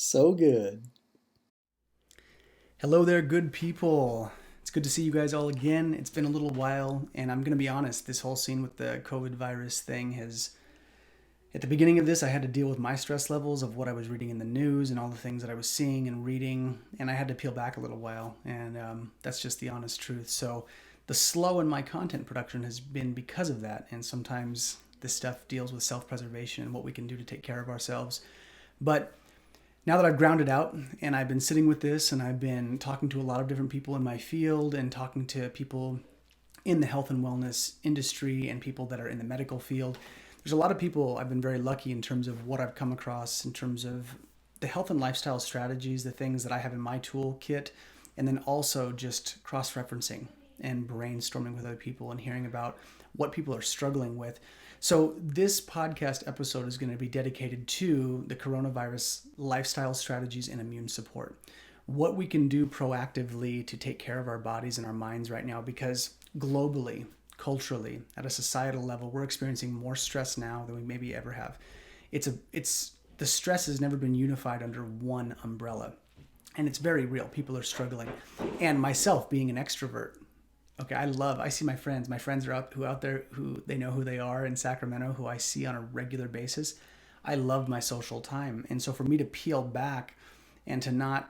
So good. Hello there, good people. It's good to see you guys all again. It's been a little while, and I'm going to be honest, this whole scene with the COVID virus thing has. At the beginning of this, I had to deal with my stress levels of what I was reading in the news and all the things that I was seeing and reading, and I had to peel back a little while, and that's just the honest truth. So, the slow in my content production has been because of that, and sometimes this stuff deals with self preservation and what we can do to take care of ourselves. But now that I've grounded out and I've been sitting with this and I've been talking to a lot of different people in my field and talking to people in the health and wellness industry and people that are in the medical field, there's a lot of people I've been very lucky in terms of what I've come across in terms of the health and lifestyle strategies, the things that I have in my toolkit, and then also just cross referencing and brainstorming with other people and hearing about what people are struggling with. So, this podcast episode is going to be dedicated to the coronavirus lifestyle strategies and immune support. What we can do proactively to take care of our bodies and our minds right now, because globally, culturally, at a societal level, we're experiencing more stress now than we maybe ever have. It's the stress has never been unified under one umbrella, and it's very real. People are struggling, and myself being an extrovert. Okay, I see my friends. My friends are out there who they know who they are in Sacramento, who I see on a regular basis. I love my social time. And so for me to peel back and to not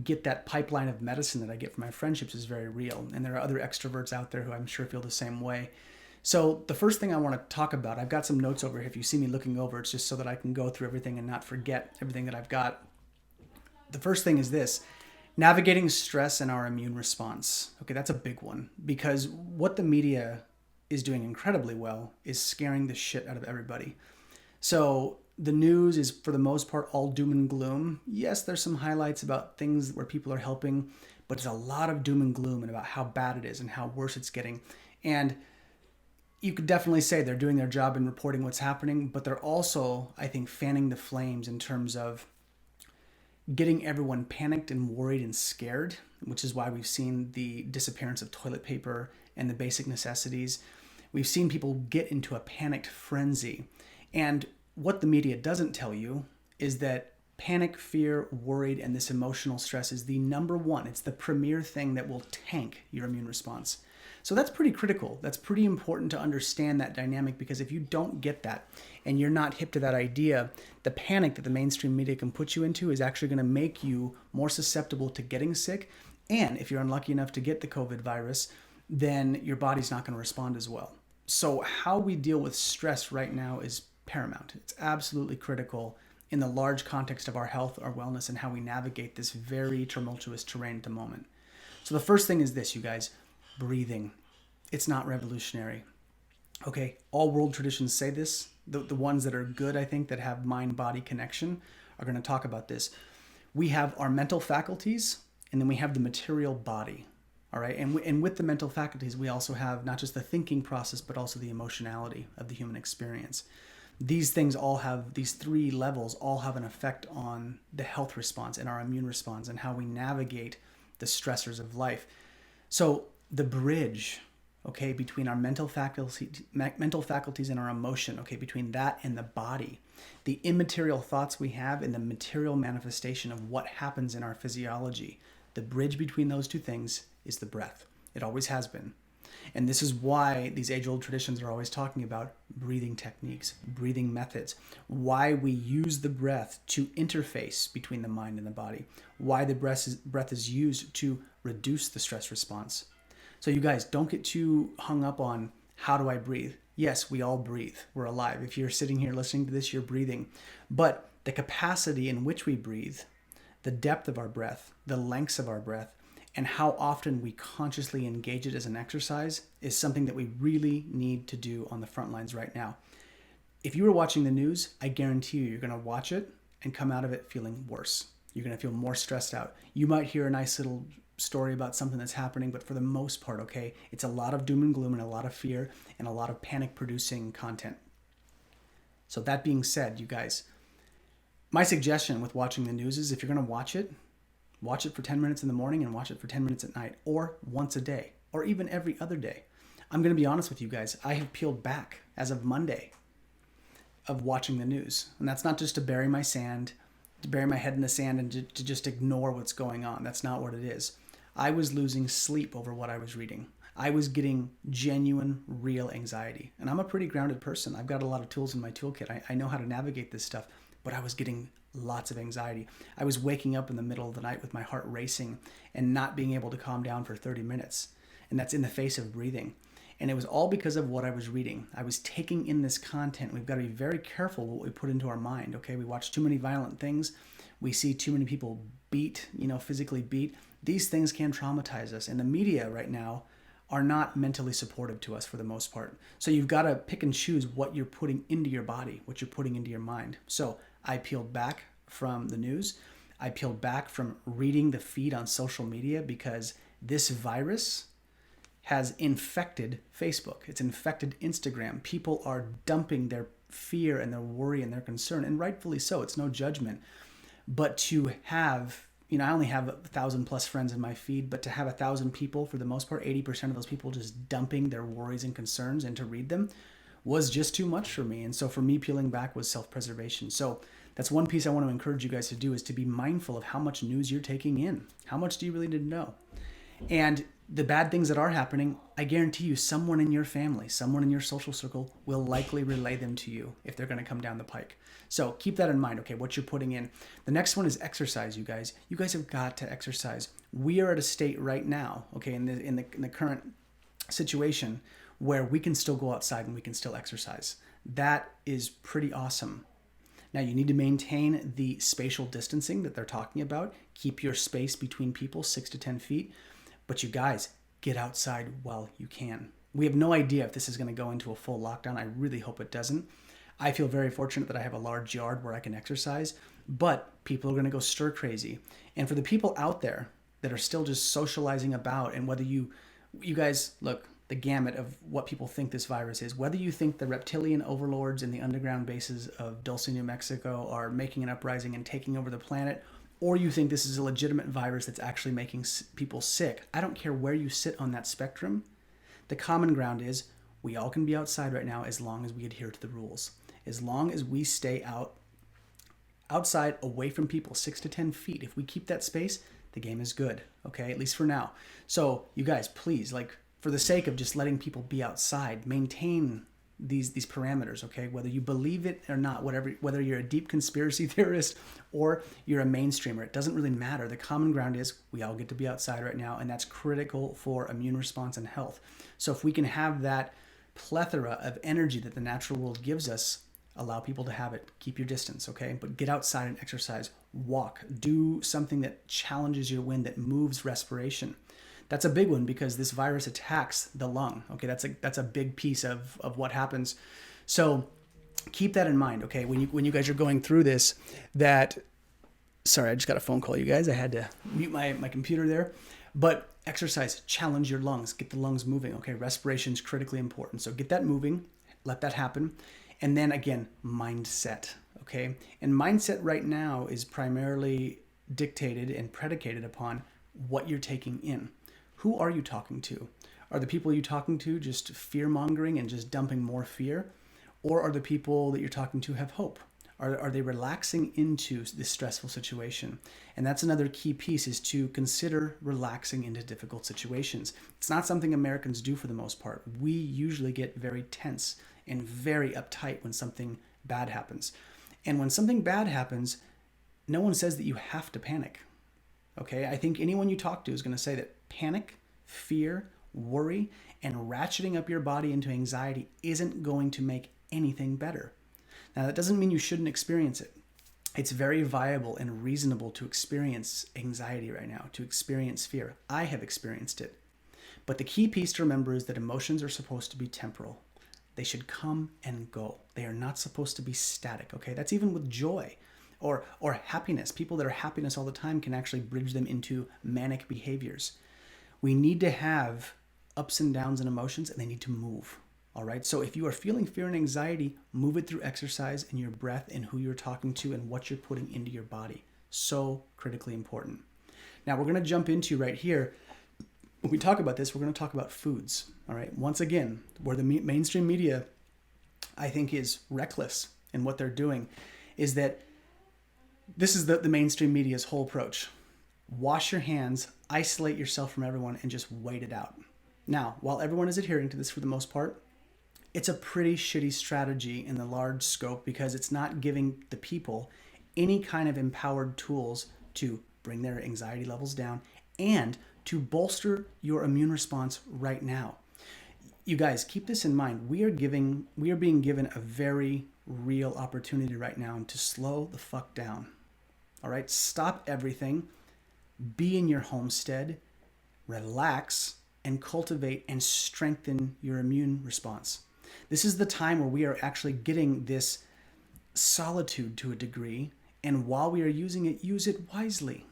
get that pipeline of medicine that I get from my friendships is very real. And there are other extroverts out there who I'm sure feel the same way. So the first thing I want to talk about, I've got some notes over here. If you see me looking over, it's just so that I can go through everything and not forget everything that I've got. The first thing is this: navigating stress and our immune response. Okay, that's a big one because what the media is doing incredibly well is scaring the shit out of everybody. So the news is for the most part all doom and gloom. Yes, there's some highlights about things where people are helping, but it's a lot of doom and gloom and about how bad it is and how worse it's getting. And you could definitely say they're doing their job in reporting what's happening, but they're also, I think, fanning the flames in terms of getting everyone panicked and worried and scared, which is why we've seen the disappearance of toilet paper and the basic necessities. We've seen people get into a panicked frenzy. And what the media doesn't tell you is that panic, fear, worried, and this emotional stress is the number one. It's the premier thing that will tank your immune response. So that's pretty critical. That's pretty important to understand that dynamic, because if you don't get that and you're not hip to that idea, the panic that the mainstream media can put you into is actually going to make you more susceptible to getting sick. And if you're unlucky enough to get the COVID virus, then your body's not going to respond as well. So, how we deal with stress right now is paramount. It's absolutely critical in the large context of our health, our wellness, and how we navigate this very tumultuous terrain at the moment. So, the first thing is this, you guys: breathing. It's not revolutionary. Okay, all world traditions say this. The ones that are good, I think, that have mind body connection, are going to talk about this. We have our mental faculties, and then we have the material body. All right, and with the mental faculties, we also have not just the thinking process, but also the emotionality of the human experience. These things all have, these three levels all have an effect on the health response and our immune response and how we navigate the stressors of life. So the bridge, okay, between our mental faculties and our emotion, okay, between that and the body, the immaterial thoughts we have and the material manifestation of what happens in our physiology, the bridge between those two things is the breath. It always has been. And this is why these age-old traditions are always talking about breathing techniques, breathing methods, why we use the breath to interface between the mind and the body, why the breath is used to reduce the stress response. So you guys, don't get too hung up on how do I breathe. Yes, we all breathe. We're alive. If you're sitting here listening to this, you're breathing. But the capacity in which we breathe, the depth of our breath, the lengths of our breath, and how often we consciously engage it as an exercise is something that we really need to do on the front lines right now. If you were watching the news, I guarantee you're going to watch it and come out of it feeling worse. You're going to feel more stressed out. You might hear a nice little story about something that's happening, but for the most part, okay, it's a lot of doom and gloom and a lot of fear and a lot of panic producing content. So that being said, you guys, my suggestion with watching the news is if you're going to watch it for 10 minutes in the morning and watch it for 10 minutes at night, or once a day, or even every other day. I'm going to be honest with you guys. I have peeled back as of Monday of watching the news. And that's not just to bury my sand, to bury my head in the sand and to just ignore what's going on. That's not what it is. I was losing sleep over what I was reading. I was getting genuine, real anxiety. And I'm a pretty grounded person. I've got a lot of tools in my toolkit. I know how to navigate this stuff, but I was getting lots of anxiety. I was waking up in the middle of the night with my heart racing and not being able to calm down for 30 minutes. And that's in the face of breathing. And it was all because of what I was reading. I was taking in this content. We've got to be very careful what we put into our mind, okay? We watch too many violent things. We see too many people beat, physically beat. These things can traumatize us. And the media right now are not mentally supportive to us for the most part. So you've got to pick and choose what you're putting into your body, what you're putting into your mind. So I peeled back from the news. I peeled back from reading the feed on social media because this virus has infected Facebook. It's infected Instagram. People are dumping their fear and their worry and their concern, and rightfully so. It's no judgment. But to have, I only have 1,000 plus friends in my feed, but to have 1,000 people, for the most part, 80% of those people just dumping their worries and concerns and to read them was just too much for me. And so for me, peeling back was self-preservation. So that's one piece I want to encourage you guys to do, is to be mindful of how much news you're taking in. How much do you really need to know? And the bad things that are happening, I guarantee you someone in your family, someone in your social circle will likely relay them to you if they're going to come down the pike. So keep that in mind, okay, what you're putting in. The next one is exercise, you guys. You guys have got to exercise. We are at a state right now, okay, in the current situation where we can still go outside and we can still exercise. That is pretty awesome. Now, you need to maintain the spatial distancing that they're talking about. Keep your space between people 6 to 10 feet. But you guys, get outside while you can. We have no idea if this is going to go into a full lockdown. I really hope it doesn't. I feel very fortunate that I have a large yard where I can exercise, but people are going to go stir crazy. And for the people out there that are still just socializing about, and whether you guys, look, the gamut of what people think this virus is, whether you think the reptilian overlords in the underground bases of Dulce, New Mexico are making an uprising and taking over the planet, or you think this is a legitimate virus that's actually making people sick. I don't care where you sit on that spectrum. The common ground is we all can be outside right now as long as we adhere to the rules. As long as we stay outside away from people 6 to 10 feet. If we keep that space, the game is good, okay? At least for now. So you guys, please, for the sake of just letting people be outside, maintain these parameters, okay? Whether you believe it or not, whether you're a deep conspiracy theorist or you're a mainstreamer, it doesn't really matter. The common ground is we all get to be outside right now, and that's critical for immune response and health. So if we can have that plethora of energy that the natural world gives us, allow people to have it. Keep your distance, okay? But get outside and exercise. Walk. Do something that challenges your wind, that moves respiration. That's a big one because this virus attacks the lung. Okay, that's a big piece of what happens. So keep that in mind. Okay, when you guys are going through this, sorry, I just got a phone call, you guys. I had to mute my computer there. But exercise, challenge your lungs, get the lungs moving. Okay, respiration is critically important. So get that moving, let that happen, and then again, mindset. Okay, and mindset right now is primarily dictated and predicated upon what you're taking in. Who are you talking to? Are the people you're talking to just fear-mongering and just dumping more fear? Or are the people that you're talking to have hope? Are they relaxing into this stressful situation? And that's another key piece, is to consider relaxing into difficult situations. It's not something Americans do for the most part. We usually get very tense and very uptight when something bad happens. And when something bad happens, no one says that you have to panic. Okay, I think anyone you talk to is going to say that panic, fear, worry, and ratcheting up your body into anxiety isn't going to make anything better. Now, that doesn't mean you shouldn't experience it. It's very viable and reasonable to experience anxiety right now, to experience fear. I have experienced it. But the key piece to remember is that emotions are supposed to be temporal. They should come and go. They are not supposed to be static, okay? That's even with joy. Or happiness. People that are happiness all the time can actually bridge them into manic behaviors. We need to have ups and downs in emotions, and they need to move. All right. So if you are feeling fear and anxiety, move it through exercise and your breath and who you're talking to and what you're putting into your body. So critically important. Now we're going to jump into right here. When we talk about this, we're going to talk about foods. All right. Once again, where the mainstream media, I think, is reckless in what they're doing, is that This is the mainstream media's whole approach. Wash your hands, isolate yourself from everyone, and just wait it out. Now, while everyone is adhering to this for the most part, it's a pretty shitty strategy in the large scope because it's not giving the people any kind of empowered tools to bring their anxiety levels down and to bolster your immune response right now. You guys, keep this in mind. We are being given a very real opportunity right now to slow the fuck down. All right? Stop everything. Be in your homestead, relax, and cultivate and strengthen your immune response. This is the time where we are actually getting this solitude to a degree, and while we are using it, use it wisely.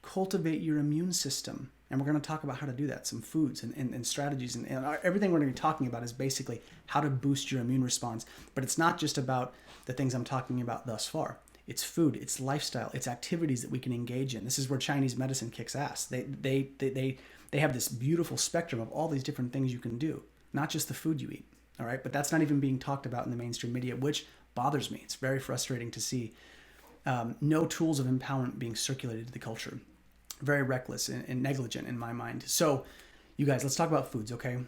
Cultivate your immune system. And we're going to talk about how to do that, some foods and strategies. And everything we're going to be talking about is basically how to boost your immune response. But it's not just about the things I'm talking about thus far. It's food, it's lifestyle, it's activities that we can engage in. This is where Chinese medicine kicks ass. They have this beautiful spectrum of all these different things you can do, not just the food you eat. All right, but that's not even being talked about in the mainstream media, which bothers me. It's very frustrating to see no tools of empowerment being circulated to the culture. Very reckless and negligent in my mind. So, you guys, let's talk about foods, okay?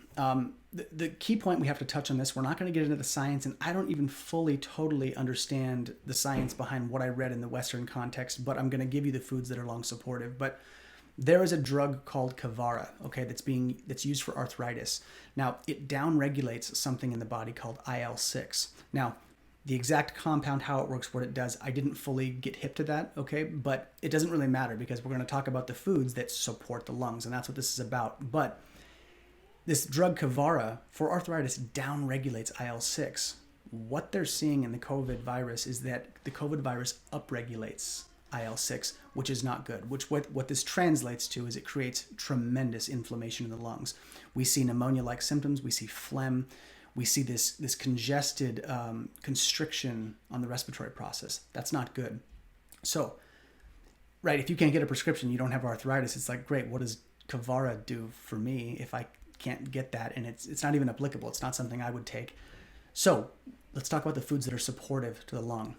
The key point we have to touch on this, we're not going to get into the science, and I don't even fully, totally understand the science behind what I read in the Western context, but I'm going to give you the foods that are lung supportive. But there is a drug called Kavara, okay, that's used for arthritis. Now, it downregulates something in the body called IL-6. Now, the exact compound, how it works, what it does, I didn't fully get hip to that, okay? But it doesn't really matter because we're going to talk about the foods that support the lungs, and that's what this is about. But this drug Kavara for arthritis downregulates IL-6. What they're seeing in the COVID virus is that the COVID virus upregulates IL-6, which is not good. What this translates to is it creates tremendous inflammation in the lungs. We see pneumonia-like symptoms. We see phlegm. We see this congested constriction on the respiratory process. That's not good. So, right, if you can't get a prescription, you don't have arthritis, it's like, great, what does Kavara do for me if I can't get that? And it's not even applicable. It's not something I would take. So, let's talk about the foods that are supportive to the lung,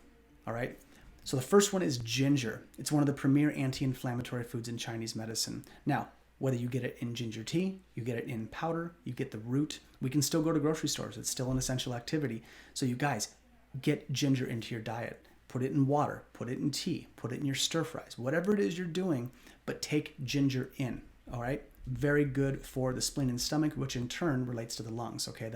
all right? So the first one is ginger. It's one of the premier anti-inflammatory foods in Chinese medicine. Now, whether you get it in ginger tea, you get it in powder, you get the root, we can still go to grocery stores. It's still an essential activity. So you guys, get ginger into your diet. Put it in water, put it in tea, put it in your stir fries, whatever it is you're doing, but take ginger in, all right? Very good for the spleen and stomach, which in turn relates to the lungs, okay?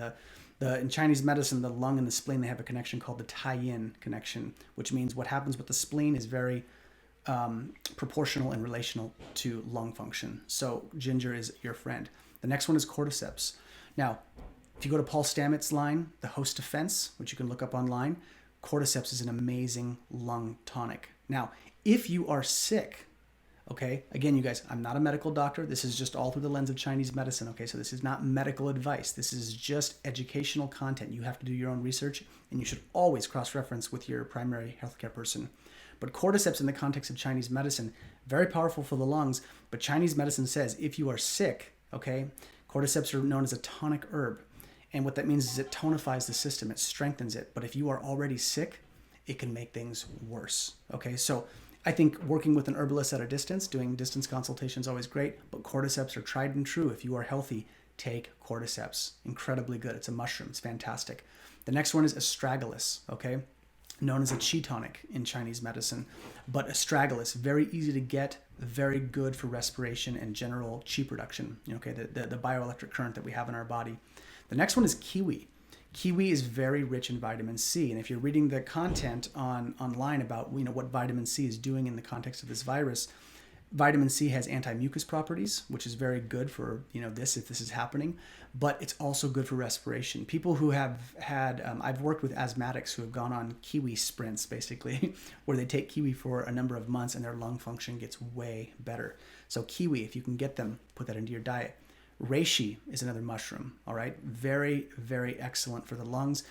In Chinese medicine, the lung and the spleen, they have a connection called the tie-in connection, which means what happens with the spleen is very proportional and relational to lung function. So ginger is your friend. The next one is cordyceps. Now, if you go to Paul Stamets' line, The Host Defense, which you can look up online, cordyceps is an amazing lung tonic. Now, if you are sick, okay, again, you guys, I'm not a medical doctor. This is just all through the lens of Chinese medicine, okay? So this is not medical advice. This is just educational content. You have to do your own research, and you should always cross-reference with your primary healthcare person. But cordyceps in the context of Chinese medicine, very powerful for the lungs, but Chinese medicine says if you are sick, okay, cordyceps are known as a tonic herb. And what that means is it tonifies the system, it strengthens it. But if you are already sick, it can make things worse, okay? So I think working with an herbalist at a distance, doing distance consultation is always great, but cordyceps are tried and true. If you are healthy, take cordyceps. Incredibly good. It's a mushroom. It's fantastic. The next one is astragalus, okay? Known as a qi tonic in Chinese medicine. But astragalus, very easy to get, very good for respiration and general qi production, okay? The bioelectric current that we have in our body. The next one is kiwi. Kiwi is very rich in vitamin C, and if you're reading the content online about what vitamin C is doing in the context of this virus, vitamin C has anti-mucus properties, which is very good for if this is happening, but it's also good for respiration. People who have had, I've worked with asthmatics who have gone on kiwi sprints, basically, where they take kiwi for a number of months and their lung function gets way better. So kiwi, if you can get them, put that into your diet. Reishi is another mushroom, all right? Very, very excellent for the lungs.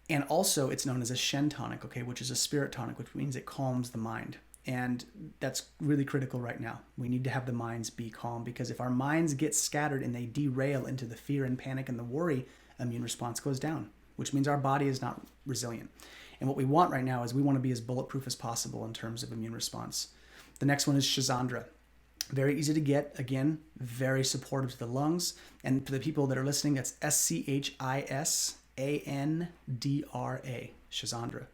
And also it's known as a Shen tonic, okay, which is a spirit tonic, which means it calms the mind. And that's really critical right now. We need to have the minds be calm, because if our minds get scattered and they derail into the fear and panic and the worry, immune response goes down, which means our body is not resilient. And what we want right now is we want to be as bulletproof as possible in terms of immune response. The next one is Schizandra. Very easy to get. Again, very supportive to the lungs. And for the people that are listening, that's Schisandra. Schizandra.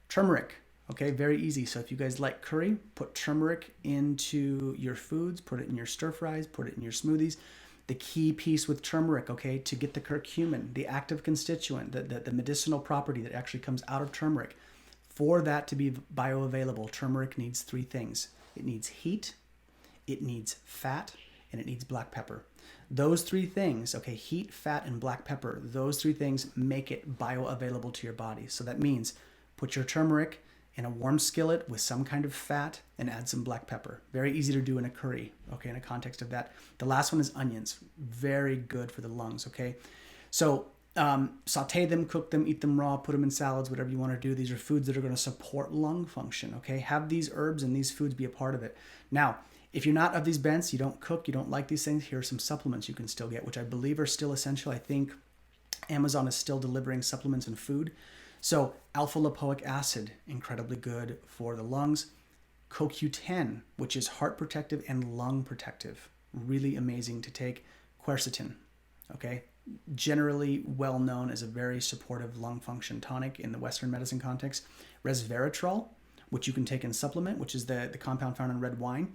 Turmeric. Okay, very easy. So if you guys like curry, put turmeric into your foods, put it in your stir fries, put it in your smoothies. The key piece with turmeric, okay, to get the curcumin, the active constituent, the medicinal property that actually comes out of turmeric, for that to be bioavailable, turmeric needs 3 things. It needs heat, it needs fat, and it needs black pepper. Those 3 things, okay, heat, fat, and black pepper, those 3 things make it bioavailable to your body. So that means put your turmeric in a warm skillet with some kind of fat and add some black pepper. Very easy to do in a curry, okay, in a context of that. The last one is onions. Very good for the lungs, okay? So saute them, cook them, eat them raw, put them in salads, whatever you want to do. These are foods that are going to support lung function, okay? Have these herbs and these foods be a part of it. Now, if you're not of these bents, you don't cook, you don't like these things, here are some supplements you can still get, which I believe are still essential. I think Amazon is still delivering supplements and food. So alpha-lipoic acid, incredibly good for the lungs. CoQ10, which is heart protective and lung protective. Really amazing to take. Quercetin, okay? Generally well known as a very supportive lung function tonic in the Western medicine context. Resveratrol, which you can take in supplement, which is the compound found in red wine.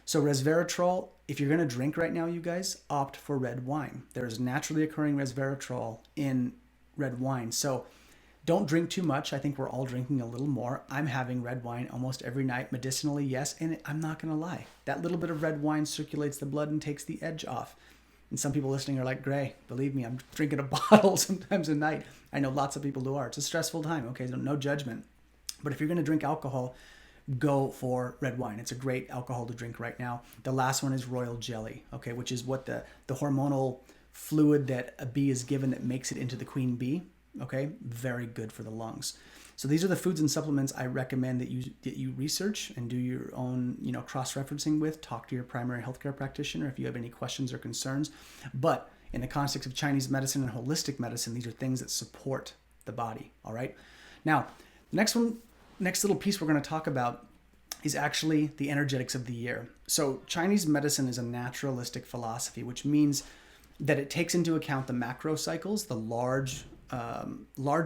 So resveratrol, if you're going to drink right now, you guys, opt for red wine. There is naturally occurring resveratrol in red wine. So don't drink too much. I think we're all drinking a little more. I'm having red wine almost every night, medicinally, yes, and I'm not going to lie. That little bit of red wine circulates the blood and takes the edge off. And some people listening are like, Gray, believe me, I'm drinking a bottle sometimes a night. I know lots of people who are. It's a stressful time, okay? So no judgment. But if you're going to drink alcohol, go for red wine. It's a great alcohol to drink right now. The last one is royal jelly, okay, which is what the hormonal fluid that a bee is given that makes it into the queen bee. Okay, very good for the lungs. So these are the foods and supplements I recommend that you research and do your own, cross-referencing with. Talk to your primary healthcare practitioner if you have any questions or concerns. But in the context of Chinese medicine and holistic medicine, these are things that support the body. All right. Now, next little piece we're going to talk about is actually the energetics of the year. So Chinese medicine is a naturalistic philosophy, which means that it takes into account the macro cycles, the large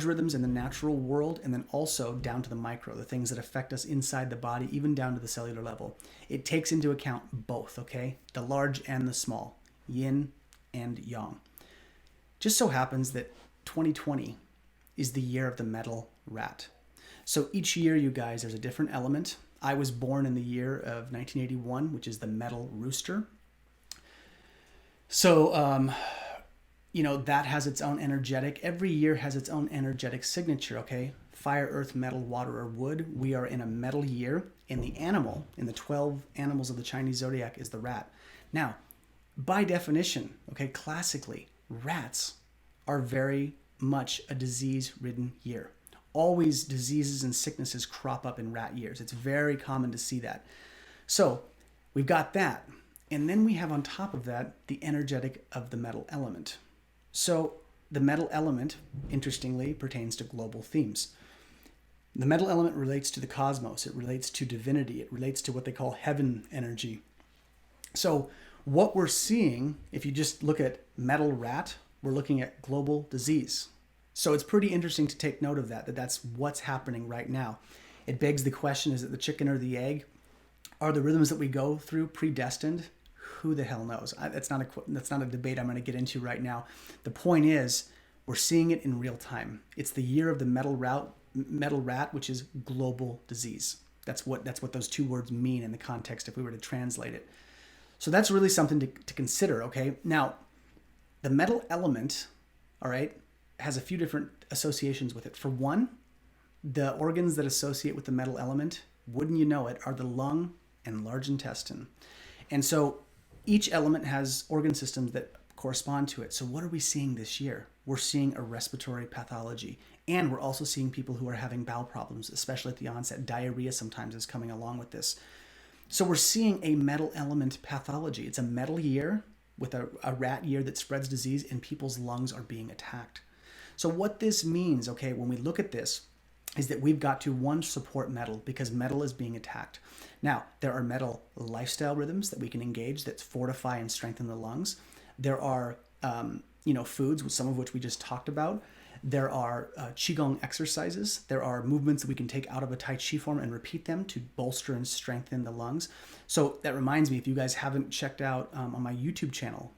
rhythms in the natural world, and then also down to the micro, the things that affect us inside the body, even down to the cellular level. It takes into account both, okay? The large and the small, yin and yang. Just so happens that 2020 is the year of the metal rat. So each year, you guys, there's a different element. I was born in the year of 1981, which is the metal rooster. So, that has its own energetic. Every year has its own energetic signature, okay? Fire, earth, metal, water, or wood. We are in a metal year. And the animal, in the 12 animals of the Chinese zodiac, is the rat. Now, by definition, okay, classically, rats are very much a disease-ridden year. Always diseases and sicknesses crop up in rat years. It's very common to see that. So we've got that. And then we have on top of that the energetic of the metal element. So the metal element, interestingly, pertains to global themes. The metal element relates to the cosmos. It relates to divinity. It relates to what they call heaven energy. So what we're seeing, if you just look at metal rat, we're looking at global disease. So it's pretty interesting to take note of that's what's happening right now. It begs the question, is it the chicken or the egg? Are the rhythms that we go through predestined? Who the hell knows? That's not a debate I'm going to get into right now. The point is, we're seeing it in real time. It's the year of the metal rat, which is global disease. That's what those two words mean in the context if we were to translate it. So that's really something to consider, okay? Now, the metal element, all right, has a few different associations with it. For one, the organs that associate with the metal element, wouldn't you know it, are the lung and large intestine. And so each element has organ systems that correspond to it. So what are we seeing this year? We're seeing a respiratory pathology. And we're also seeing people who are having bowel problems, especially at the onset. Diarrhea sometimes is coming along with this. So we're seeing a metal element pathology. It's a metal year with a rat year that spreads disease, and people's lungs are being attacked. So what this means, okay, when we look at this, is that we've got to, one, support metal because metal is being attacked. Now, there are metal lifestyle rhythms that we can engage that fortify and strengthen the lungs. There are, foods, some of which we just talked about. There are Qigong exercises. There are movements that we can take out of a Tai Chi form and repeat them to bolster and strengthen the lungs. So that reminds me, if you guys haven't checked out on my YouTube channel,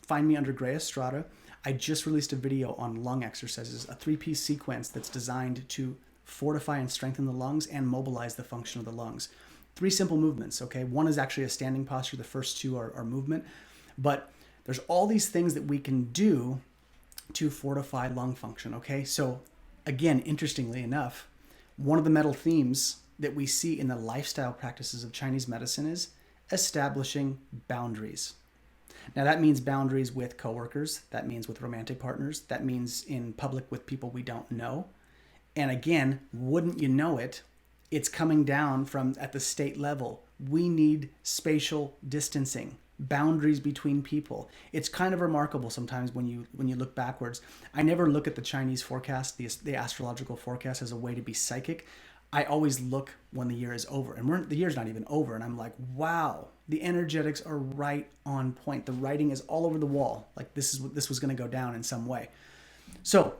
find me under Gray Estrada. I just released a video on lung exercises, a 3-piece sequence that's designed to fortify and strengthen the lungs and mobilize the function of the lungs. 3 simple movements, okay? One is actually a standing posture. The first 2 are movement. But there's all these things that we can do to fortify lung function, okay? So again, interestingly enough, one of the metal themes that we see in the lifestyle practices of Chinese medicine is establishing boundaries. Now that means boundaries with coworkers, that means with romantic partners, that means in public with people we don't know. And again, wouldn't you know it, it's coming down from at the state level. We need spatial distancing, boundaries between people. It's kind of remarkable sometimes when you look backwards. I never look at the Chinese forecast, the astrological forecast, as a way to be psychic. I always look when the year is over, and the year's not even over, and I'm like, wow, the energetics are right on point. The writing is all over the wall. Like this was going to go down in some way. So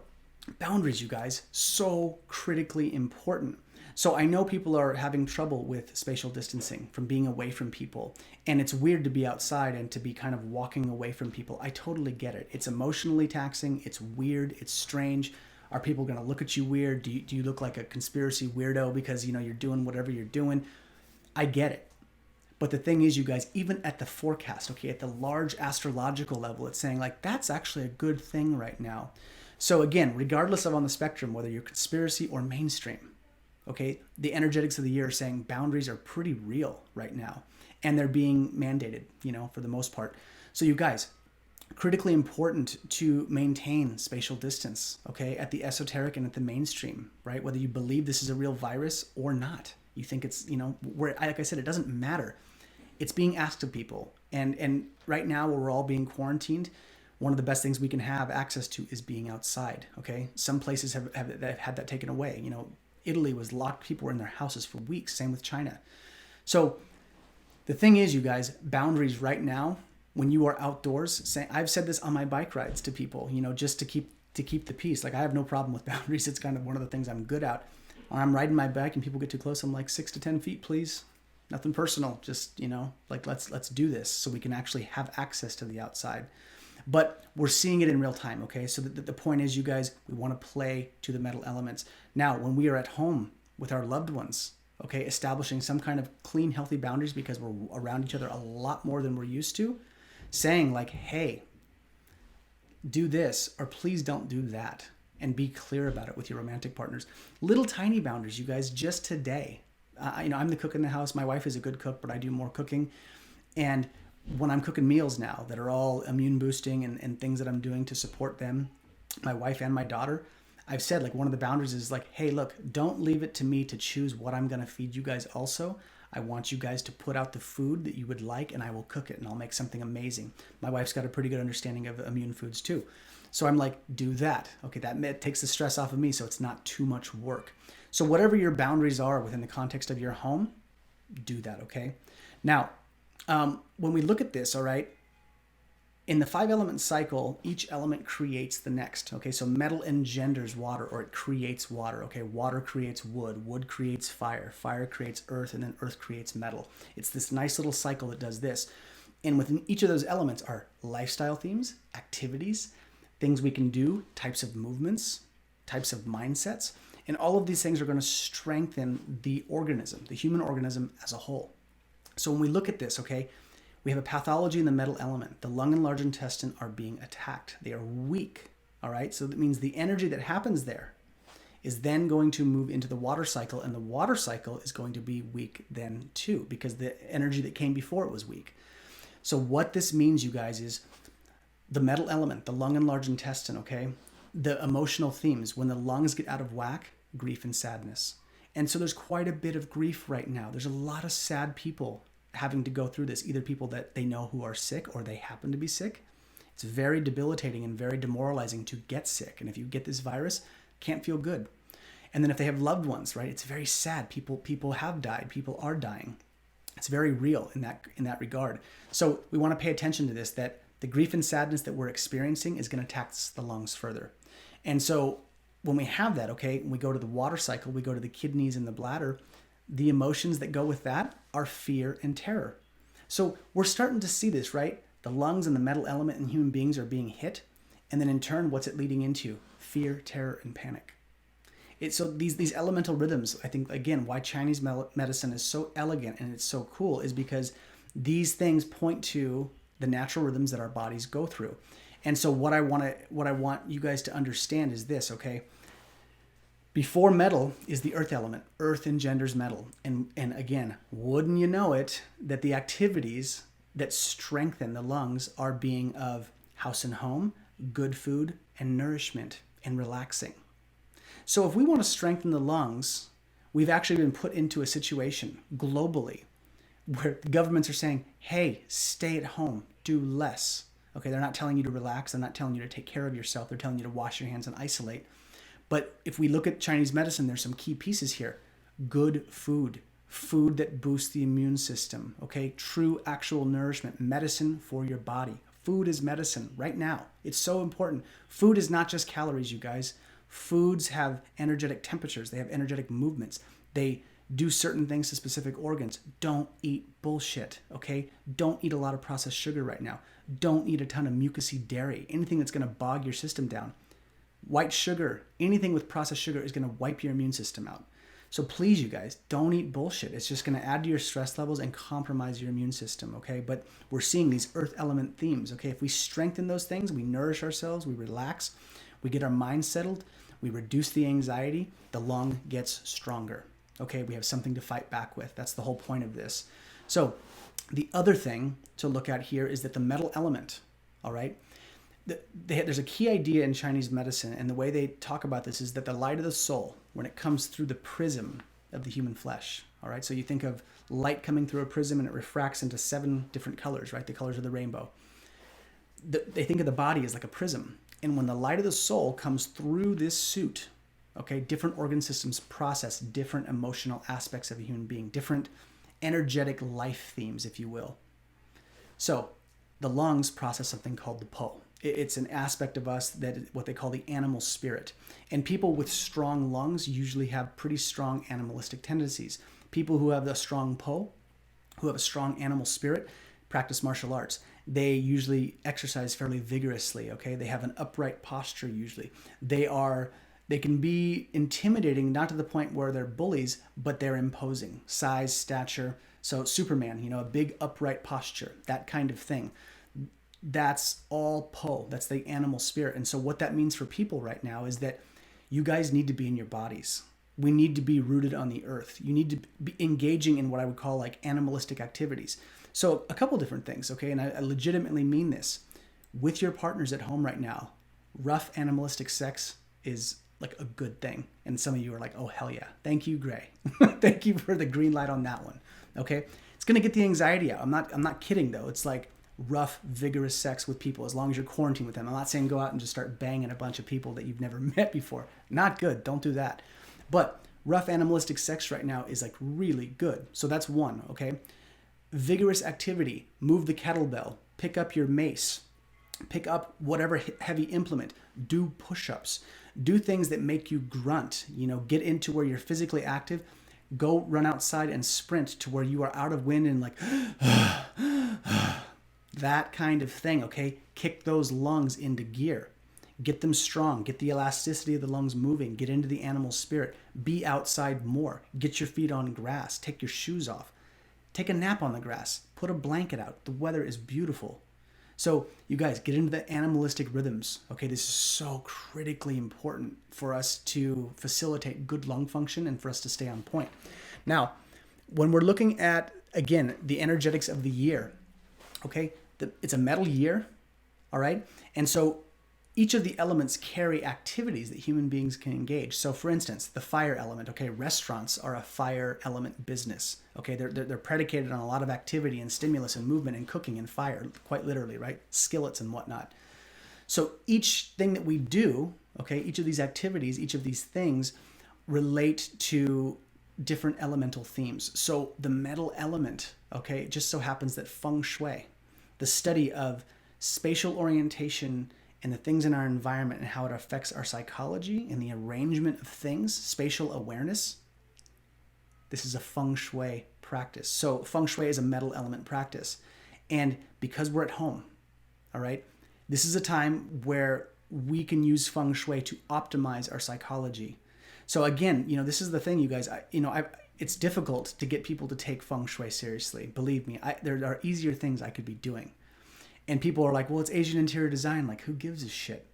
boundaries, you guys, so critically important. So I know people are having trouble with spatial distancing, from being away from people, and it's weird to be outside and to be kind of walking away from people. I totally get it. It's emotionally taxing. It's weird. It's strange. Are people going to look at you weird? Do you look like a conspiracy weirdo because you're doing whatever you're doing? I get it. But the thing is, you guys, even at the forecast, okay, at the large astrological level, it's saying like that's actually a good thing right now. So again, regardless of on the spectrum, whether you're conspiracy or mainstream, okay, the energetics of the year are saying boundaries are pretty real right now, and they're being mandated, for the most part. So you guys, critically important to maintain spatial distance, okay, at the esoteric and at the mainstream, right? Whether you believe this is a real virus or not, you think it's, like I said, it doesn't matter. It's being asked of people. And right now, where we're all being quarantined, one of the best things we can have access to is being outside, okay? Some places have had that taken away. Italy was locked. People were in their houses for weeks. Same with China. So the thing is, you guys, boundaries right now, when you are outdoors, I've said this on my bike rides to people, just to keep the peace. Like I have no problem with boundaries. It's kind of one of the things I'm good at. When I'm riding my bike and people get too close, I'm like 6 to 10 feet, please. Nothing personal. Just, like let's do this so we can actually have access to the outside. But we're seeing it in real time, okay? So the point is, you guys, we want to play to the metal elements. Now, when we are at home with our loved ones, okay, establishing some kind of clean, healthy boundaries because we're around each other a lot more than we're used to, saying like, hey, do this or please don't do that, and be clear about it with your romantic partners. Little tiny boundaries, you guys, just today. I'm the cook in the house. My wife is a good cook, but I do more cooking. And when I'm cooking meals now that are all immune boosting and things that I'm doing to support them, my wife and my daughter, I've said like one of the boundaries is like, hey, look, don't leave it to me to choose what I'm going to feed you guys also. I want you guys to put out the food that you would like, and I will cook it, and I'll make something amazing. My wife's got a pretty good understanding of immune foods too. So I'm like, do that. Okay, that takes the stress off of me, so it's not too much work. So whatever your boundaries are within the context of your home, do that, okay? Now, when we look at this, all right, in the 5-element cycle, each element creates the next, okay? So metal engenders water, or it creates water, okay? Water creates wood, wood creates fire, fire creates earth, and then earth creates metal. It's this nice little cycle that does this. And within each of those elements are lifestyle themes, activities, things we can do, types of movements, types of mindsets, and all of these things are going to strengthen the organism, the human organism as a whole. So when we look at this, okay, we have a pathology in the metal element. The lung and large intestine are being attacked. They are weak, all right? So that means the energy that happens there is then going to move into the water cycle, and the water cycle is going to be weak then too, because the energy that came before it was weak. So what this means, you guys, is the metal element, the lung and large intestine, okay? The emotional themes, when the lungs get out of whack, grief and sadness. And so there's quite a bit of grief right now. There's a lot of sad people having to go through this, either people that they know who are sick or they happen to be sick. It's very debilitating and very demoralizing to get sick. And if you get this virus, can't feel good. And then if they have loved ones, right, it's very sad. People have died. People are dying. It's very real in that regard. So we want to pay attention to this, that the grief and sadness that we're experiencing is going to tax the lungs further. And so when we have that, okay, when we go to the water cycle, we go to the kidneys and the bladder, the emotions that go with that are fear and terror. So we're starting to see this, right? The lungs and the metal element in human beings are being hit. And then in turn, what's it leading into? Fear, terror, and panic. So these elemental rhythms, I think, again, why Chinese medicine is so elegant and it's so cool is because these things point to the natural rhythms that our bodies go through. And so what I want you guys to understand is this, okay? Before metal is the earth element. Earth engenders metal. And again, wouldn't you know it, that the activities that strengthen the lungs are being of house and home, good food, and nourishment, and relaxing. So if we want to strengthen the lungs, we've actually been put into a situation globally where governments are saying, hey, stay at home, do less. Okay, they're not telling you to relax. They're not telling you to take care of yourself. They're telling you to wash your hands and isolate. But if we look at Chinese medicine, there's some key pieces here. Good food, food that boosts the immune system, okay? True, actual nourishment, medicine for your body. Food is medicine right now. It's so important. Food is not just calories, you guys. Foods have energetic temperatures. They have energetic movements. They do certain things to specific organs. Don't eat bullshit, okay? Don't eat a lot of processed sugar right now. Don't eat a ton of mucousy dairy, anything that's going to bog your system down. White sugar, anything with processed sugar is going to wipe your immune system out. So please, you guys, don't eat bullshit. It's just going to add to your stress levels and compromise your immune system, okay? But we're seeing these earth element themes, okay? If we strengthen those things, we nourish ourselves, we relax, we get our mind settled, we reduce the anxiety, the lung gets stronger, okay? We have something to fight back with. That's the whole point of this. So the other thing to look at here is that the metal element, all right? There's a key idea in Chinese medicine, and the way they talk about this is that the light of the soul, when it comes through the prism of the human flesh, all right? So you think of light coming through a prism and it refracts into 7 different colors, right? The colors of the rainbow. They think of the body as like a prism. And when the light of the soul comes through this suit, okay, different organ systems process different emotional aspects of a human being, different energetic life themes, if you will. So the lungs process something called the Po. It's an aspect of us that is what they call the animal spirit. And people with strong lungs usually have pretty strong animalistic tendencies. People who have a strong Po, who have a strong animal spirit, practice martial arts. They usually exercise fairly vigorously, okay? They have an upright posture usually. They can be intimidating, not to the point where they're bullies, but they're imposing. Size, stature. So Superman, a big upright posture, that kind of thing. That's all Po. That's the animal spirit. And so what that means for people right now is that you guys need to be in your bodies. We need to be rooted on the earth. You need to be engaging in what I would call like animalistic activities. So a couple different things, okay? And I legitimately mean this. With your partners at home right now, rough animalistic sex is like a good thing. And some of you are like, oh, hell yeah. Thank you, Gray. Thank you for the green light on that one, okay? It's going to get the anxiety out. I'm not kidding, though. It's like rough, vigorous sex with people as long as you're quarantined with them. I'm not saying go out and just start banging a bunch of people that you've never met before. Not good. Don't do that. But rough animalistic sex right now is like really good. So that's one, okay? Vigorous activity, move the kettlebell, pick up your mace, pick up whatever heavy implement, do push-ups, do things that make you grunt, get into where you're physically active, go run outside and sprint to where you are out of wind and like, that kind of thing, okay? Kick those lungs into gear. Get them strong. Get the elasticity of the lungs moving. Get into the animal spirit. Be outside more. Get your feet on grass. Take your shoes off. Take a nap on the grass. Put a blanket out. The weather is beautiful. So you guys, get into the animalistic rhythms. Okay, this is so critically important for us to facilitate good lung function and for us to stay on point. Now, when we're looking at, again, the energetics of the year, okay, it's a metal year, all right? And so each of the elements carry activities that human beings can engage. So for instance, the fire element, okay, restaurants are a fire element business, okay? They're predicated on a lot of activity and stimulus and movement and cooking and fire, quite literally, right? Skillets and whatnot. So each thing that we do, okay, each of these activities, each of these things relate to different elemental themes. So the metal element, okay, it just so happens that Feng Shui, the study of spatial orientation and the things in our environment and how it affects our psychology and the arrangement of things, spatial awareness, this is a Feng Shui practice. So Feng Shui is a metal element practice. And because we're at home, all right, this is a time where we can use Feng Shui to optimize our psychology. So again, this is the thing, you guys. It's difficult to get people to take Feng Shui seriously. Believe me, there are easier things I could be doing. And people are like, well, it's Asian interior design. Like, who gives a shit?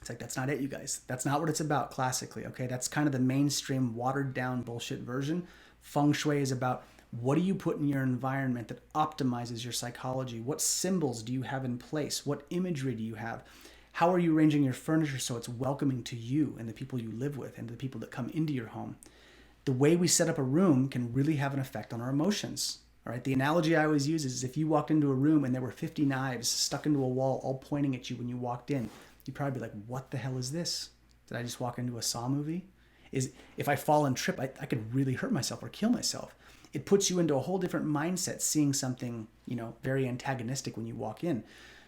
It's like, that's not it, you guys. That's not what it's about classically, okay? That's kind of the mainstream, watered down bullshit version. Feng Shui is about, what do you put in your environment that optimizes your psychology? What symbols do you have in place? What imagery do you have? How are you arranging your furniture so it's welcoming to you and the people you live with and the people that come into your home? The way we set up a room can really have an effect on our emotions. All right. The analogy I always use is if you walked into a room and there were 50 knives stuck into a wall, all pointing at you when you walked in, you'd probably be like, what the hell is this? Did I just walk into a Saw movie? If I fall and trip, I could really hurt myself or kill myself. It puts you into a whole different mindset, seeing something, very antagonistic when you walk in.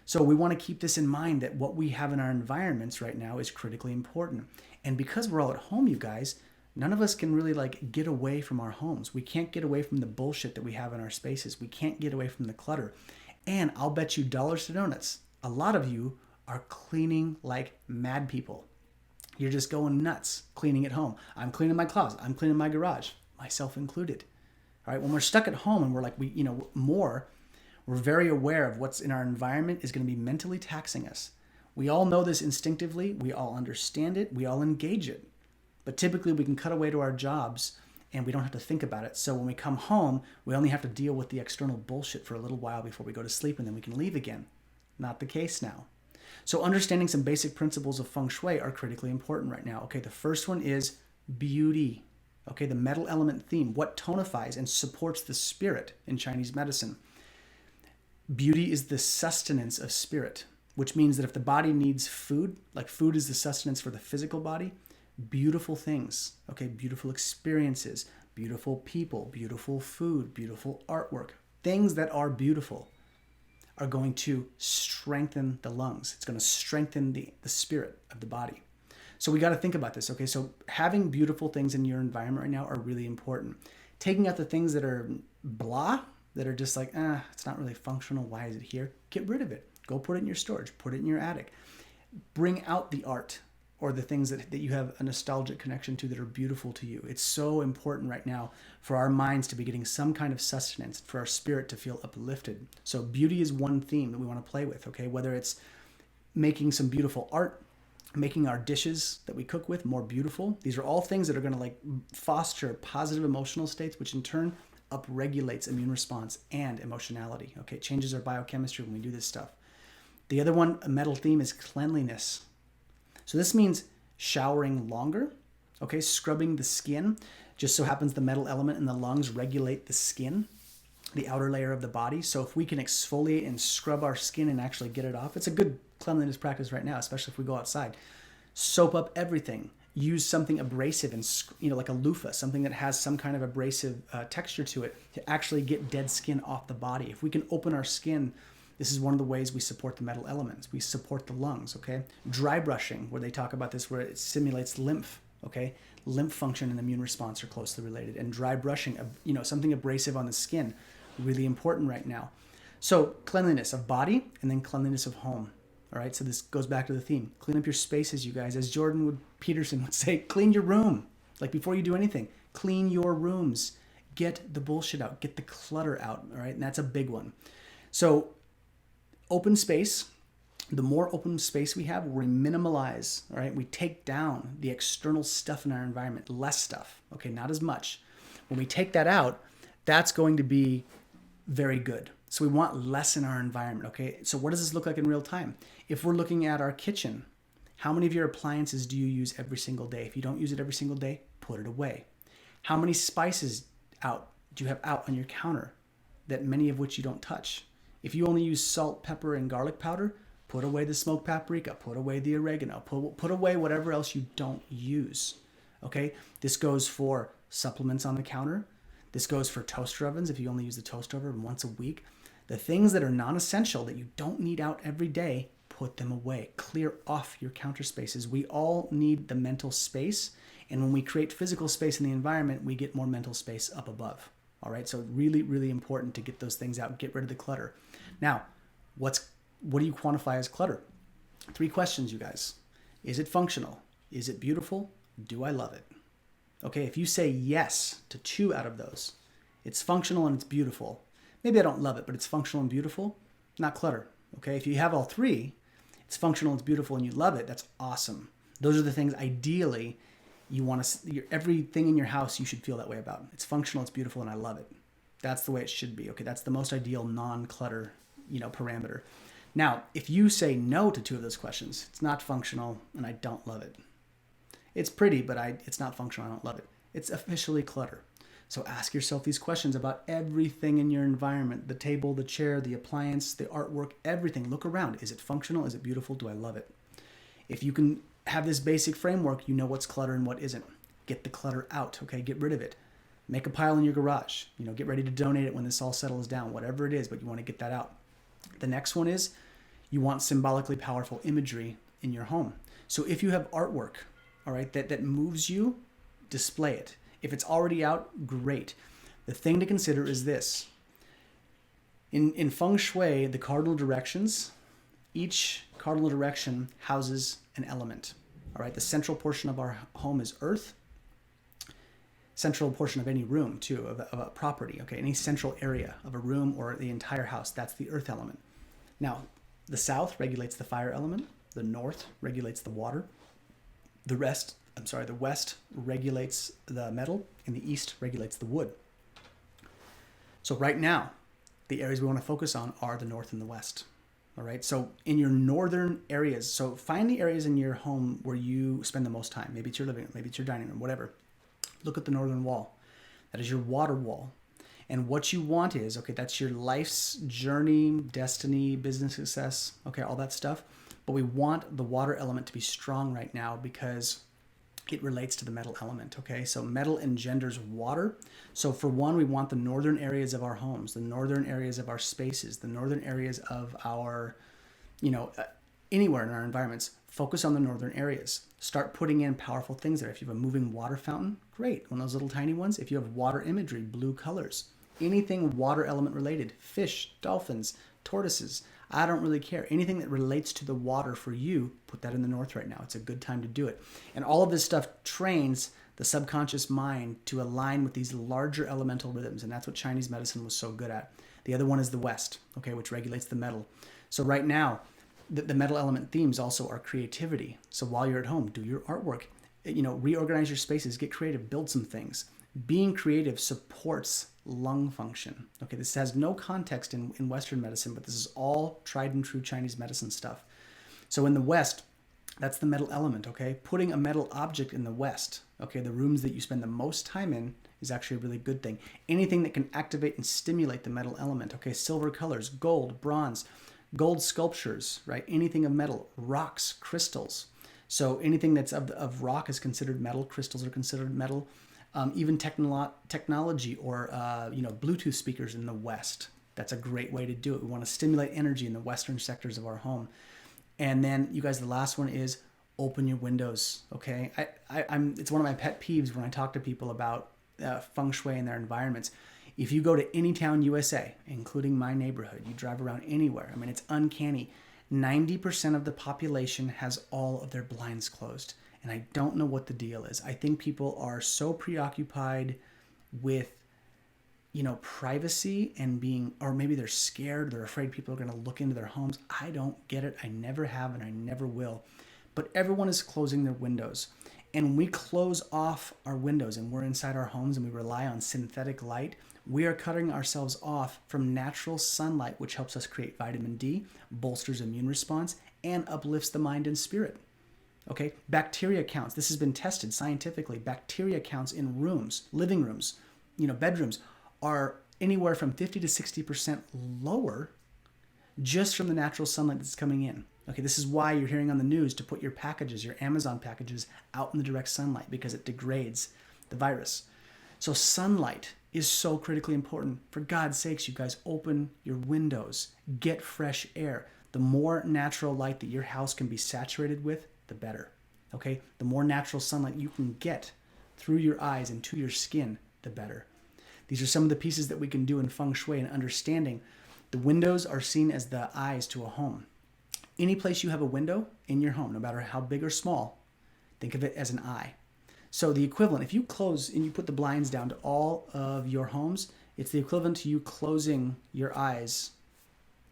So we want to keep this in mind, that what we have in our environments right now is critically important. And because we're all at home, you guys, none of us can really get away from our homes. We can't get away from the bullshit that we have in our spaces. We can't get away from the clutter. And I'll bet you dollars to donuts, a lot of you are cleaning like mad people. You're just going nuts cleaning at home. I'm cleaning my closet. I'm cleaning my garage, myself included. All right. When we're stuck at home and we're very aware of what's in our environment is going to be mentally taxing us. We all know this instinctively. We all understand it. We all engage it. But typically we can cut away to our jobs and we don't have to think about it. So when we come home, we only have to deal with the external bullshit for a little while before we go to sleep, and then we can leave again. Not the case now. So understanding some basic principles of Feng Shui are critically important right now. Okay, the first one is beauty. Okay, the metal element theme, what tonifies and supports the spirit in Chinese medicine. Beauty is the sustenance of spirit, which means that if the body needs food, like food is the sustenance for the physical body, beautiful things, okay, beautiful experiences, beautiful people, beautiful food, beautiful artwork, things that are beautiful are going to strengthen the lungs. It's going to strengthen the spirit of the body. So we got to think about this, okay? So having beautiful things in your environment right now are really important. Taking out the things that are blah, that are just like, it's not really functional. Why is it here? Get rid of it. Go put it in your storage. Put it in your attic. Bring out the art or the things that you have a nostalgic connection to that are beautiful to you. It's so important right now for our minds to be getting some kind of sustenance, for our spirit to feel uplifted. So beauty is one theme that we want to play with, okay? Whether it's making some beautiful art, making our dishes that we cook with more beautiful. These are all things that are going to foster positive emotional states, which in turn upregulates immune response and emotionality. Okay, it changes our biochemistry when we do this stuff. The other one, a metal theme, is cleanliness. So this means showering longer, okay, scrubbing the skin. Just so happens the metal element in the lungs regulate the skin, the outer layer of the body. So if we can exfoliate and scrub our skin and actually get it off, it's a good cleanliness practice right now, especially if we go outside. Soap up everything. Use something abrasive and, like a loofah, something that has some kind of abrasive texture to it to actually get dead skin off the body. If we can open our skin, this is one of the ways we support the metal elements. We support the lungs, okay? Dry brushing, where they talk about this, where it stimulates lymph, okay? Lymph function and immune response are closely related. And dry brushing, something abrasive on the skin, really important right now. So cleanliness of body and then cleanliness of home. All right, so this goes back to the theme. Clean up your spaces, you guys. As Peterson would say, clean your room. Like before you do anything, clean your rooms. Get the bullshit out. Get the clutter out, all right? And that's a big one. So open space. The more open space we have, we minimalize, all right? We take down the external stuff in our environment, less stuff, okay? Not as much. When we take that out, that's going to be very good. So we want less in our environment, okay? So what does this look like in real time? If we're looking at our kitchen, how many of your appliances do you use every single day? If you don't use it every single day, put it away. How many spices do you have out on your counter, that many of which you don't touch? If you only use salt, pepper, and garlic powder, put away the smoked paprika, put away the oregano, put away whatever else you don't use, Okay, this goes for supplements on the counter. This goes for toaster ovens if you only use the toaster oven once a week. The things that are non-essential that you don't need out every day, put them away. Clear off your counter spaces. We all need the mental space, and when we create physical space in the environment, we get more mental space up above. All right, so really, really important to get those things out, get rid of the clutter. Now, what do you quantify as clutter? 3 questions, you guys. Is it functional? Is it beautiful? Do I love it? Okay, if you say yes to 2 out of those, it's functional and it's beautiful. Maybe I don't love it, but it's functional and beautiful, not clutter. Okay, if you have all 3, it's functional, it's beautiful, and you love it, that's awesome. Those are the things ideally you want to, everything in your house you should feel that way about. It's functional, it's beautiful, and I love it. That's the way it should be. Okay, that's the most ideal non-clutter, parameter. Now, if you say no to 2 of those questions, it's not functional and I don't love it. It's pretty, but it's not functional, I don't love it. It's officially clutter. So ask yourself these questions about everything in your environment, the table, the chair, the appliance, the artwork, everything. Look around. Is it functional? Is it beautiful? Do I love it? If you can have this basic framework, you know what's clutter and what isn't. Get the clutter out, okay? Get rid of it. Make a pile in your garage. Get ready to donate it when this all settles down, whatever it is, but you want to get that out. The next one is you want symbolically powerful imagery in your home. So if you have artwork, all right, that moves you, display it. If it's already out, great. The thing to consider is this. In Feng Shui, the cardinal directions, each cardinal direction houses an element. All right, the central portion of our home is earth. Central portion of any room, too, of a property, okay? Any central area of a room or the entire house, that's the earth element. Now, the south regulates the fire element. The north regulates the water. The west regulates the metal, and the east regulates the wood. So right now, the areas we want to focus on are the north and the west. All right, so in your northern areas, so find the areas in your home where you spend the most time. Maybe it's your living room, maybe it's your dining room, whatever. Look at the northern wall. That is your water wall. And what you want is, okay, that's your life's journey, destiny, business success, okay, all that stuff. But we want the water element to be strong right now because it relates to the metal element, okay? So metal engenders water. So for one, we want the northern areas of our homes, the northern areas of our spaces, the northern areas of our, anywhere in our environments. Focus on the northern areas. Start putting in powerful things there. If you have a moving water fountain, great. One of those little tiny ones. If you have water imagery, blue colors, anything water element related, fish, dolphins, tortoises, I don't really care. Anything that relates to the water for you, put that in the north right now. It's a good time to do it. And all of this stuff trains the subconscious mind to align with these larger elemental rhythms. And that's what Chinese medicine was so good at. The other one is the west, okay, which regulates the metal. So right now, the metal element themes also are creativity. So while you're at home, do your artwork, reorganize your spaces, get creative, build some things. Being creative supports lung function. Okay, this has no context in Western medicine, but this is all tried and true Chinese medicine stuff. So in the West, that's the metal element, okay? Putting a metal object in the West, okay, the rooms that you spend the most time in is actually a really good thing. Anything that can activate and stimulate the metal element, okay? Silver colors, gold, bronze, gold sculptures, right? Anything of metal, rocks, crystals. So anything that's of rock is considered metal, crystals are considered metal. Even technology or Bluetooth speakers in the West. That's a great way to do it. We want to stimulate energy in the Western sectors of our home. And then, you guys, the last one is open your windows. Okay, it's one of my pet peeves when I talk to people about feng shui in their environments. If you go to any town USA, including my neighborhood, you drive around anywhere. I mean, it's uncanny. 90% of the population has all of their blinds closed. And I don't know what the deal is. I think people are so preoccupied with, privacy and being, or maybe they're scared, they're afraid people are going to look into their homes. I don't get it. I never have and I never will. But everyone is closing their windows. And when we close off our windows and we're inside our homes and we rely on synthetic light, we are cutting ourselves off from natural sunlight, which helps us create vitamin D, bolsters immune response, and uplifts the mind and spirit. Okay, bacteria counts. This has been tested scientifically. Bacteria counts in rooms, living rooms, bedrooms are anywhere from 50 to 60% lower just from the natural sunlight that's coming in. Okay, this is why you're hearing on the news to put your packages, your Amazon packages, out in the direct sunlight, because it degrades the virus. So sunlight is so critically important. For God's sakes, you guys, open your windows, get fresh air. The more natural light that your house can be saturated with, the better. Okay, the more natural sunlight you can get through your eyes and to your skin, the better. These are some of the pieces that we can do in Feng Shui and understanding. The windows are seen as the eyes to a home. Any place you have a window in your home, no matter how big or small, think of it as an eye. So the equivalent, if you close and you put the blinds down to all of your homes, it's the equivalent to you closing your eyes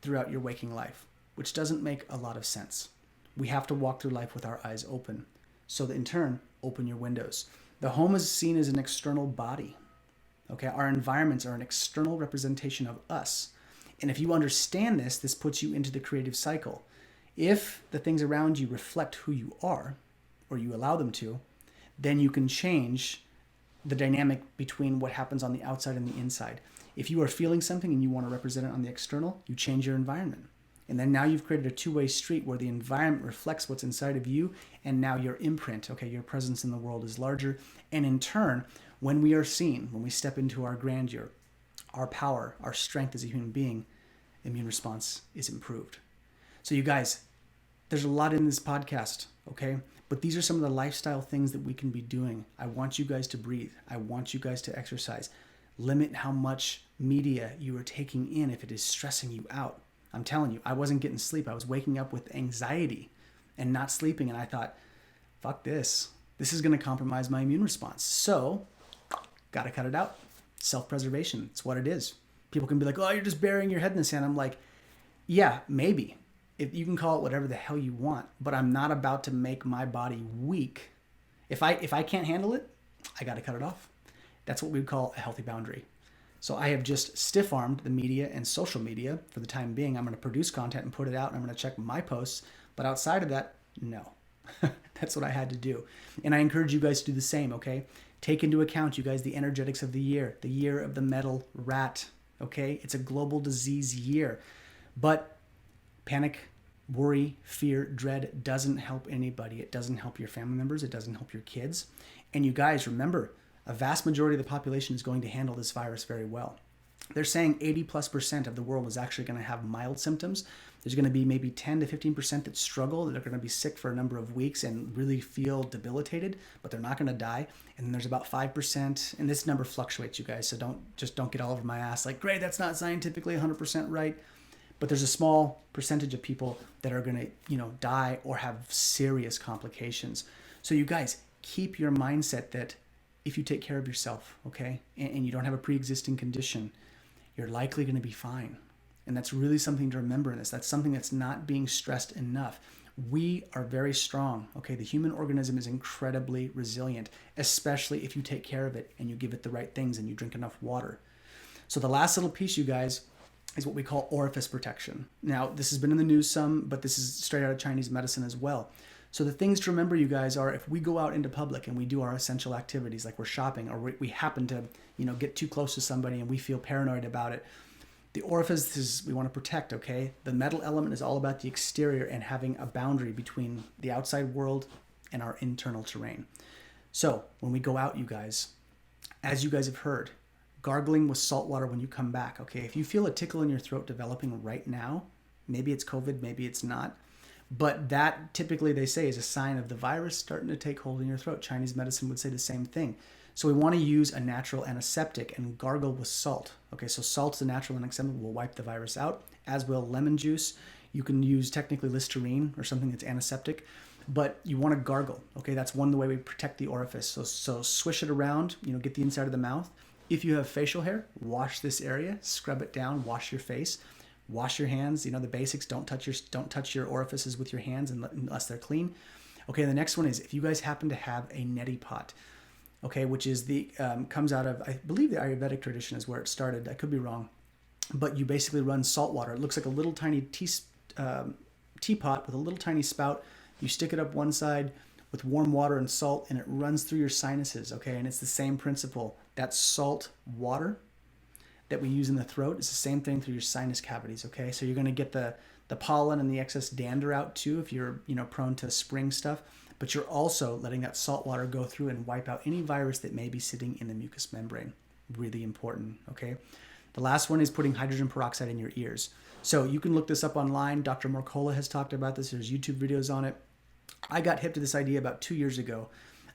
throughout your waking life, which doesn't make a lot of sense. We have to walk through life with our eyes open. So that in turn, open your windows. The home is seen as an external body. Okay, our environments are an external representation of us. And if you understand this, this puts you into the creative cycle. If the things around you reflect who you are, or you allow them to, then you can change the dynamic between what happens on the outside and the inside. If you are feeling something and you want to represent it on the external, you change your environment. And then now you've created a two-way street where the environment reflects what's inside of you, and now your imprint, okay, your presence in the world is larger. And in turn, when we are seen, when we step into our grandeur, our power, our strength as a human being, immune response is improved. So you guys, there's a lot in this podcast, okay? But these are some of the lifestyle things that we can be doing. I want you guys to breathe. I want you guys to exercise. Limit how much media you are taking in if it is stressing you out. I'm telling you, I wasn't getting sleep. I was waking up with anxiety and not sleeping. And I thought, fuck this. This is going to compromise my immune response. So, got to cut it out. Self-preservation. It's what it is. People can be like, oh, you're just burying your head in the sand. I'm like, yeah, maybe. If you can call it whatever the hell you want, but I'm not about to make my body weak. If I can't handle it, I got to cut it off. That's what we would call a healthy boundary. So I have just stiff-armed the media and social media for the time being. I'm going to produce content and put it out, and I'm going to check my posts. But outside of that, no. That's what I had to do. And I encourage you guys to do the same, okay? Take into account, you guys, the energetics of the year of the metal rat, okay? It's a global disease year. But panic, worry, fear, dread doesn't help anybody. It doesn't help your family members. It doesn't help your kids. And you guys, remember, a vast majority of the population is going to handle this virus very well. They're saying 80+% of the world is actually going to have mild symptoms. There's going to be maybe 10 to 15% that struggle, that are going to be sick for a number of weeks and really feel debilitated, but they're not going to die. And then there's about 5%, and this number fluctuates, you guys, so don't get all over my ass like, great, that's not scientifically 100% right. But there's a small percentage of people that are going to, die or have serious complications. So you guys, keep your mindset that if you take care of yourself, okay, and you don't have a pre-existing condition, you're likely going to be fine. And that's really something to remember in this. That's something that's not being stressed enough. We are very strong, okay? The human organism is incredibly resilient, especially if you take care of it and you give it the right things and you drink enough water. So the last little piece, you guys, is what we call Orifice Protection. Now, this has been in the news some, but this is straight out of Chinese medicine as well. So the things to remember, you guys, are if we go out into public and we do our essential activities, like we're shopping, or we happen to, get too close to somebody and we feel paranoid about it, the orifices we want to protect, okay? The metal element is all about the exterior and having a boundary between the outside world and our internal terrain. So when we go out, you guys, as you guys have heard, gargling with salt water when you come back, okay? If you feel a tickle in your throat developing right now, maybe it's COVID, maybe it's not, but that typically, they say, is a sign of the virus starting to take hold in your throat. Chinese medicine would say the same thing. So we want to use a natural antiseptic and gargle with salt. Okay, so salt's a natural antiseptic, will wipe the virus out, as will lemon juice. You can use technically Listerine or something that's antiseptic, but you want to gargle. Okay, that's one of the way we protect the orifice. So swish it around, get the inside of the mouth. If you have facial hair, wash this area, scrub it down, wash your face, wash your hands. The basics. Don't touch your orifices with your hands unless they're clean. Okay, the next one is if you guys happen to have a Neti Pot. Okay, which is comes out of, I believe, the Ayurvedic tradition is where it started. I could be wrong, but you basically run salt water. It looks like a little tiny teapot with a little tiny spout. You stick it up one side with warm water and salt, and it runs through your sinuses. Okay, and it's the same principle. That salt water that we use in the throat is the same thing through your sinus cavities, okay? So you're going to get the pollen and the excess dander out too if you're, prone to spring stuff, but you're also letting that salt water go through and wipe out any virus that may be sitting in the mucous membrane. Really important, okay? The last one is putting hydrogen peroxide in your ears. So you can look this up online. Dr. Morcola has talked about this. There's YouTube videos on it. I got hip to this idea about 2 years ago.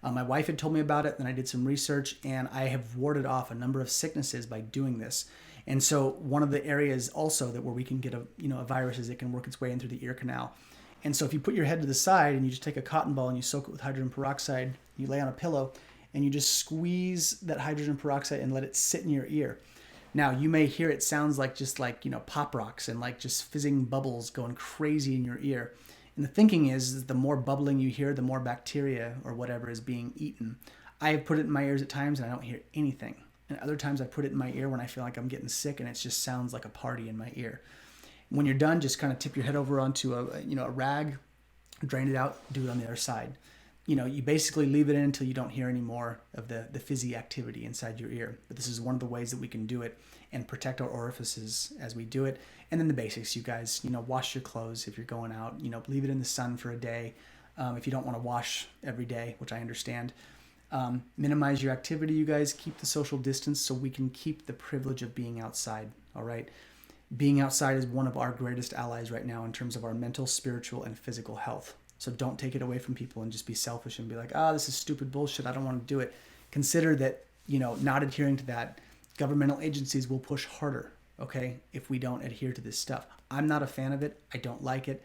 My wife had told me about it, then I did some research, and I have warded off a number of sicknesses by doing this. And so one of the areas also that where we can get a virus is it can work its way in through the ear canal. And so if you put your head to the side and you just take a cotton ball and you soak it with hydrogen peroxide, you lay on a pillow and you just squeeze that hydrogen peroxide and let it sit in your ear. Now you may hear it sounds like just like, pop rocks and like just fizzing bubbles going crazy in your ear. And the thinking is that the more bubbling you hear, the more bacteria or whatever is being eaten. I have put it in my ears at times and I don't hear anything. And other times I put it in my ear when I feel like I'm getting sick and it just sounds like a party in my ear. When you're done, just kind of tip your head over onto a rag, drain it out, do it on the other side. You basically leave it in until you don't hear any more of the fizzy activity inside your ear. But this is one of the ways that we can do it and protect our orifices as we do it. And then the basics, you guys, wash your clothes if you're going out, leave it in the sun for a day. If you don't want to wash every day, which I understand. Minimize your activity, you guys. Keep the social distance so we can keep the privilege of being outside, all right? Being outside is one of our greatest allies right now in terms of our mental, spiritual, and physical health. So don't take it away from people and just be selfish and be like, this is stupid bullshit. I don't want to do it. Consider that, not adhering to that, governmental agencies will push harder, okay, if we don't adhere to this stuff. I'm not a fan of it. I don't like it.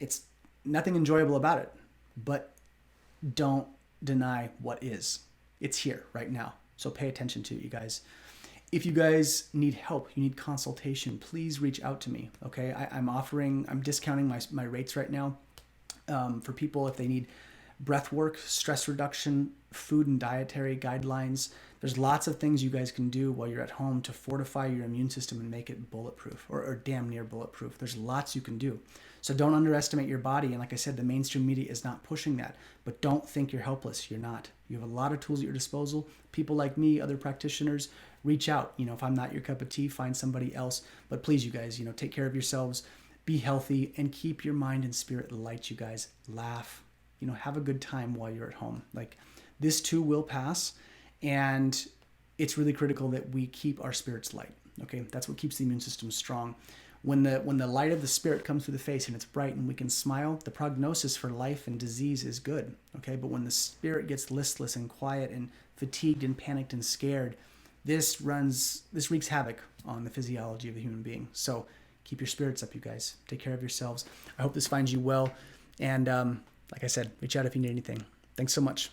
It's nothing enjoyable about it, but don't deny what is. It's here right now. So pay attention to it, you guys. If you guys need help, you need consultation, please reach out to me, okay? I'm discounting my rates right now for people if they need breath work, stress reduction, food and dietary guidelines. There's lots of things you guys can do while you're at home to fortify your immune system and make it bulletproof or damn near bulletproof. There's lots you can do. So don't underestimate your body. And like I said, the mainstream media is not pushing that. But don't think you're helpless. You're not. You have a lot of tools at your disposal. People like me, other practitioners, reach out. If I'm not your cup of tea, find somebody else. But please, you guys, take care of yourselves. Be healthy and keep your mind and spirit light, you guys. Laugh. Have a good time while you're at home. Like, this too will pass. And it's really critical that we keep our spirits light. Okay, that's what keeps the immune system strong. When the light of the spirit comes through the face and it's bright and we can smile, the prognosis for life and disease is good. Okay, but when the spirit gets listless and quiet and fatigued and panicked and scared, this wreaks havoc on the physiology of the human being. So keep your spirits up, you guys. Take care of yourselves. I hope this finds you well. And like I said, reach out if you need anything. Thanks so much.